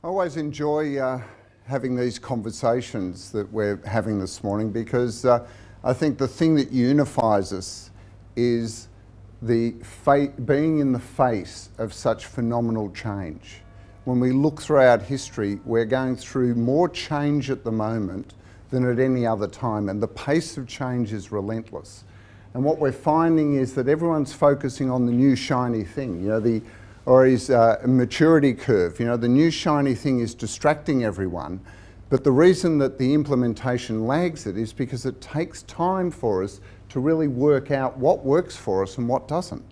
I always enjoy having these conversations that we're having this morning because I think the thing that unifies us is being in the face of such phenomenal change. When we look throughout history, we're going through more change at the moment than at any other time, and the pace of change is relentless. And what we're finding is that everyone's focusing on the new shiny thing, or his maturity curve. The new shiny thing is distracting everyone, but the reason that the implementation lags it is because it takes time for us to really work out what works for us and what doesn't.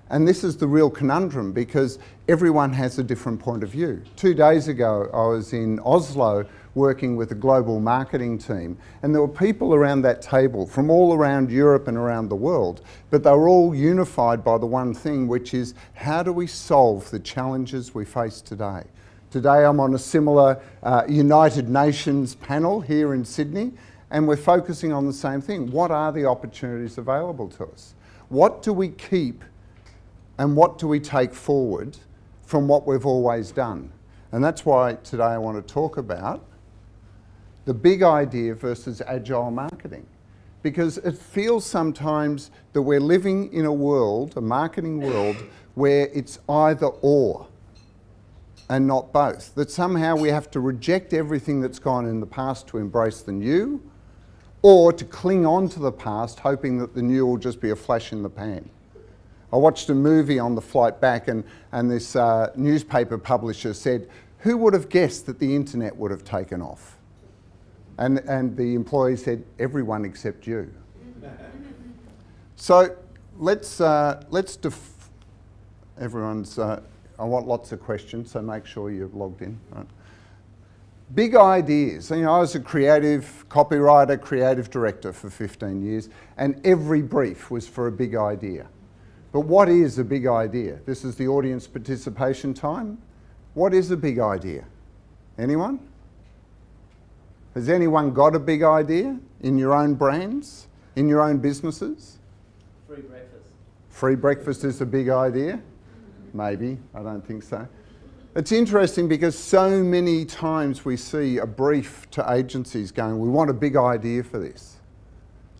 And this is the real conundrum because everyone has a different point of view. 2 days ago, I was in Oslo working with a global marketing team, and there were people around that table from all around Europe and around the world, but they were all unified by the one thing, which is how do we solve the challenges we face today? Today I'm on a similar United Nations panel here in Sydney, and we're focusing on the same thing. What are the opportunities available to us? What do we keep and what do we take forward from what we've always done? And that's why today I want to talk about the big idea versus agile marketing. Because it feels sometimes that we're living in a world, a marketing world, where it's either or and not both. That somehow we have to reject everything that's gone in the past to embrace the new, or to cling on to the past hoping that the new will just be a flash in the pan. I watched a movie on the flight back and this newspaper publisher said, who would have guessed that the internet would have taken off? And the employee said, everyone except you. So everyone's, I want lots of questions, so make sure you're logged in. Right. Big ideas. I was a creative copywriter, creative director for 15 years, and every brief was for a big idea. But what is a big idea? This is the audience participation time. What is a big idea? Anyone? Has anyone got a big idea in your own brands, in your own businesses? Free breakfast. Free breakfast is a big idea? Maybe, I don't think so. It's interesting because so many times we see a brief to agencies going, we want a big idea for this.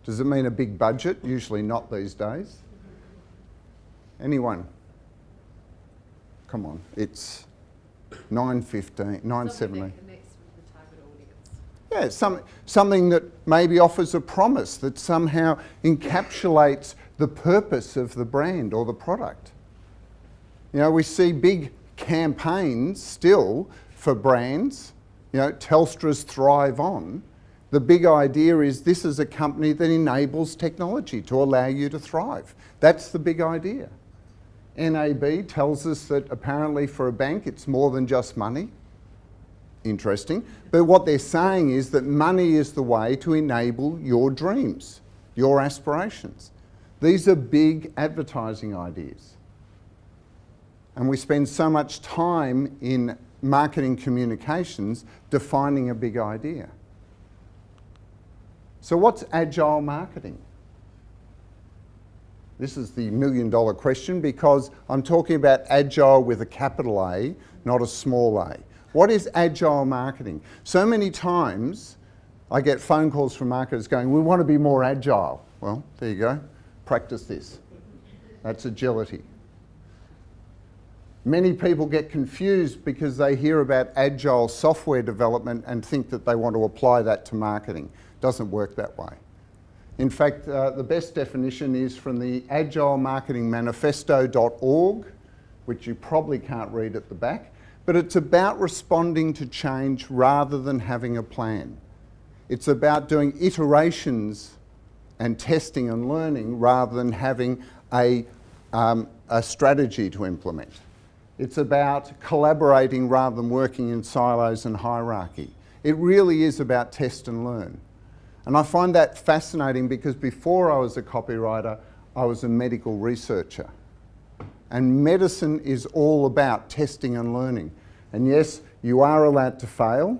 Does it mean a big budget? Usually not these days. Anyone? Come on, it's 9:15, 9:17. Yeah, something that maybe offers a promise that somehow encapsulates the purpose of the brand or the product. We see big campaigns still for brands. Telstra's Thrive On. The big idea is this is a company that enables technology to allow you to thrive. That's the big idea. NAB tells us that apparently for a bank it's more than just money. Interesting. But what they're saying is that money is the way to enable your dreams, your aspirations. These are big advertising ideas. And we spend so much time in marketing communications defining a big idea. So what's agile marketing? This is the million-dollar question because I'm talking about agile with a capital A, not a small a. What is agile marketing? So many times I get phone calls from marketers going, we want to be more agile. Well, there you go. Practice this. That's agility. Many people get confused because they hear about agile software development and think that they want to apply that to marketing. It doesn't work that way. In fact, the best definition is from the agilemarketingmanifesto.org, which you probably can't read at the back, but it's about responding to change rather than having a plan. It's about doing iterations and testing and learning rather than having a strategy to implement. It's about collaborating rather than working in silos and hierarchy. It really is about test and learn. And I find that fascinating because before I was a copywriter, I was a medical researcher. And medicine is all about testing and learning. And yes, you are allowed to fail.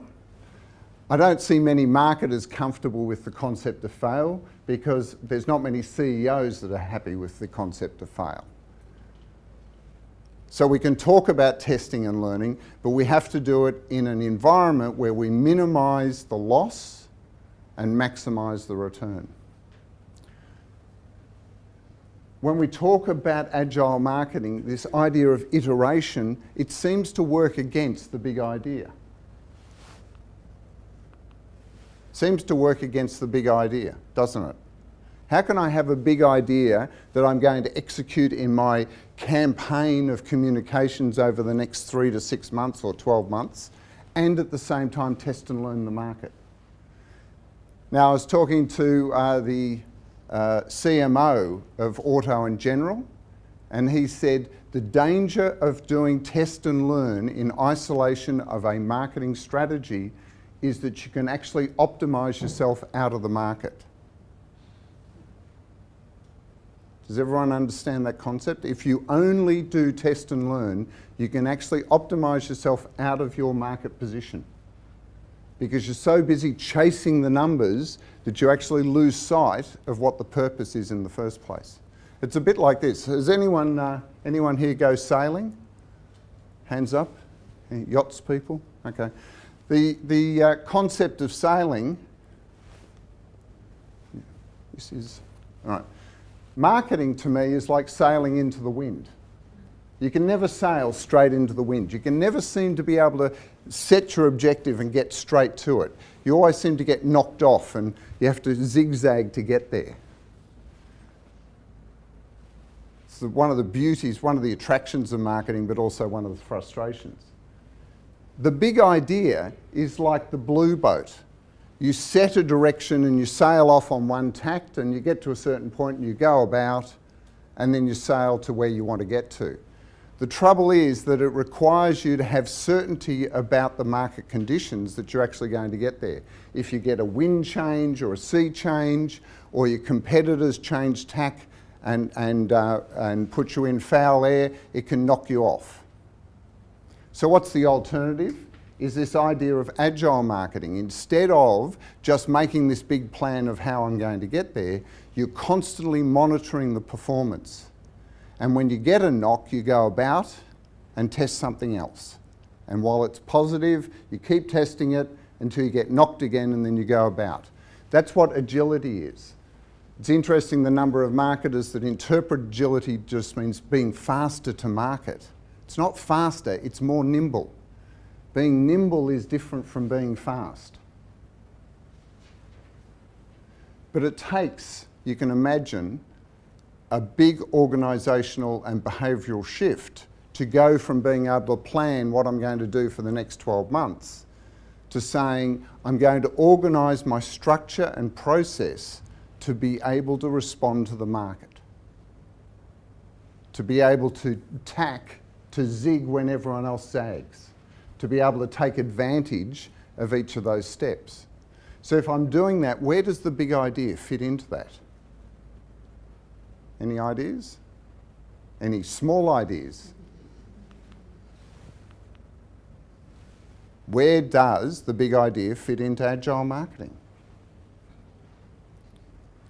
I don't see many marketers comfortable with the concept of fail because there's not many CEOs that are happy with the concept of fail. So we can talk about testing and learning, but we have to do it in an environment where we minimise the loss and maximise the return. When we talk about agile marketing, this idea of iteration, it seems to work against the big idea. Seems to work against the big idea, doesn't it? How can I have a big idea that I'm going to execute in my campaign of communications over the next 3 to 6 months or 12 months, and at the same time test and learn the market? Now, I was talking to the CMO of Auto and General, and he said the danger of doing test and learn in isolation of a marketing strategy is that you can actually optimise yourself out of the market. Does everyone understand that concept? If you only do test and learn, you can actually optimise yourself out of your market position, because you're so busy chasing the numbers that you actually lose sight of what the purpose is in the first place. It's a bit like this. Has anyone here go sailing? Hands up. Any yachts people? Okay. The concept of sailing, this is, all right. Marketing to me is like sailing into the wind. You can never sail straight into the wind. You can never seem to be able to set your objective and get straight to it. You always seem to get knocked off and you have to zigzag to get there. It's one of the beauties, one of the attractions of marketing, but also one of the frustrations. The big idea is like the blue boat. You set a direction and you sail off on one tack, and you get to a certain point and you go about, and then you sail to where you want to get to. The trouble is that it requires you to have certainty about the market conditions that you're actually going to get there. If you get a wind change or a sea change, or your competitors change tack and put you in foul air, it can knock you off. So what's the alternative? Is this idea of agile marketing. Instead of just making this big plan of how I'm going to get there, you're constantly monitoring the performance. And when you get a knock, you go about and test something else. And while it's positive, you keep testing it until you get knocked again, and then you go about. That's what agility is. It's interesting the number of marketers that interpret agility just means being faster to market. It's not faster, it's more nimble. Being nimble is different from being fast. But it takes, you can imagine, a big organisational and behavioural shift to go from being able to plan what I'm going to do for the next 12 months to saying I'm going to organise my structure and process to be able to respond to the market, to be able to tack, to zig when everyone else zags, to be able to take advantage of each of those steps. So if I'm doing that, where does the big idea fit into that? Any ideas? Any small ideas? Where does the big idea fit into agile marketing?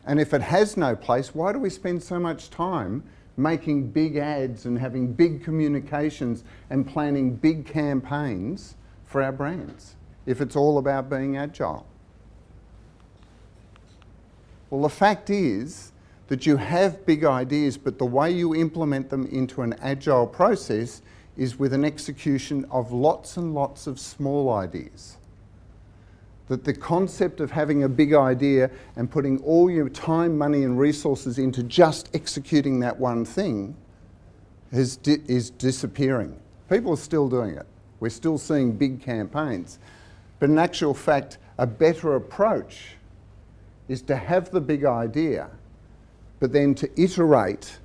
And if it has no place, why do we spend so much time making big ads and having big communications and planning big campaigns for our brands if it's all about being agile? Well, the fact is that you have big ideas, but the way you implement them into an agile process is with an execution of lots and lots of small ideas. That the concept of having a big idea and putting all your time, money and resources into just executing that one thing is disappearing. People are still doing it. We're still seeing big campaigns. But in actual fact, a better approach is to have the big idea, but then to iterate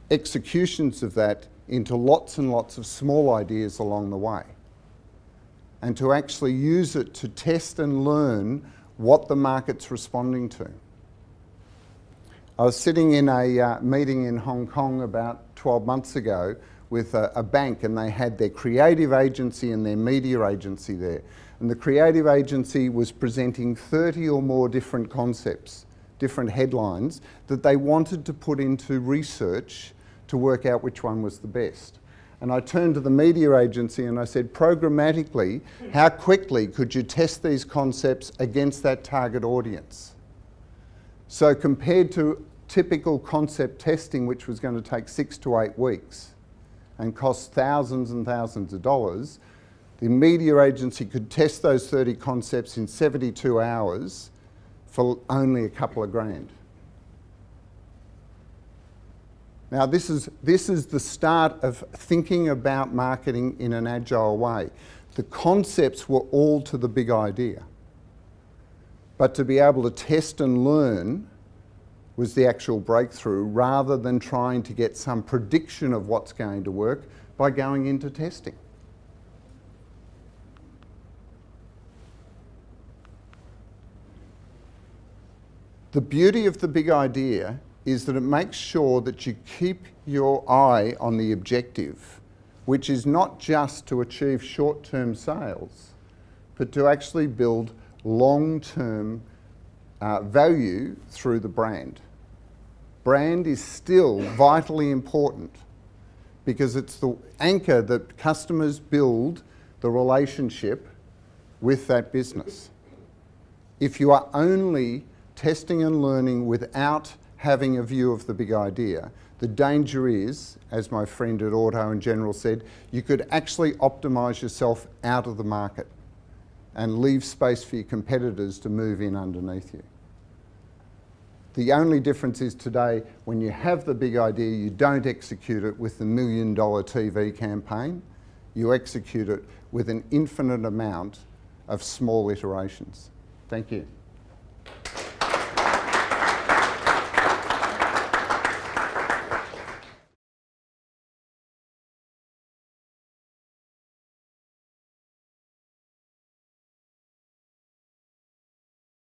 executions of that into lots and lots of small ideas along the way, and to actually use it to test and learn what the market's responding to. I was sitting in a meeting in Hong Kong about 12 months ago with a bank, and they had their creative agency and their media agency there. And the creative agency was presenting 30 or more different concepts, different headlines that they wanted to put into research to work out which one was the best. And I turned to the media agency and I said, programmatically, how quickly could you test these concepts against that target audience? So compared to typical concept testing, which was going to take 6 to 8 weeks and cost thousands and thousands of dollars, the media agency could test those 30 concepts in 72 hours for only a couple of grand. Now this is the start of thinking about marketing in an agile way. The concepts were all to the big idea, but to be able to test and learn was the actual breakthrough, rather than trying to get some prediction of what's going to work by going into testing. The beauty of the big idea is that it makes sure that you keep your eye on the objective, which is not just to achieve short-term sales, but to actually build long-term value through the brand. Brand is still vitally important because it's the anchor that customers build the relationship with that business. If you are only testing and learning without having a view of the big idea, the danger is, as my friend at Auto and General said, you could actually optimise yourself out of the market and leave space for your competitors to move in underneath you. The only difference is today, when you have the big idea, you don't execute it with the $1 million TV campaign. You execute it with an infinite amount of small iterations. Thank you.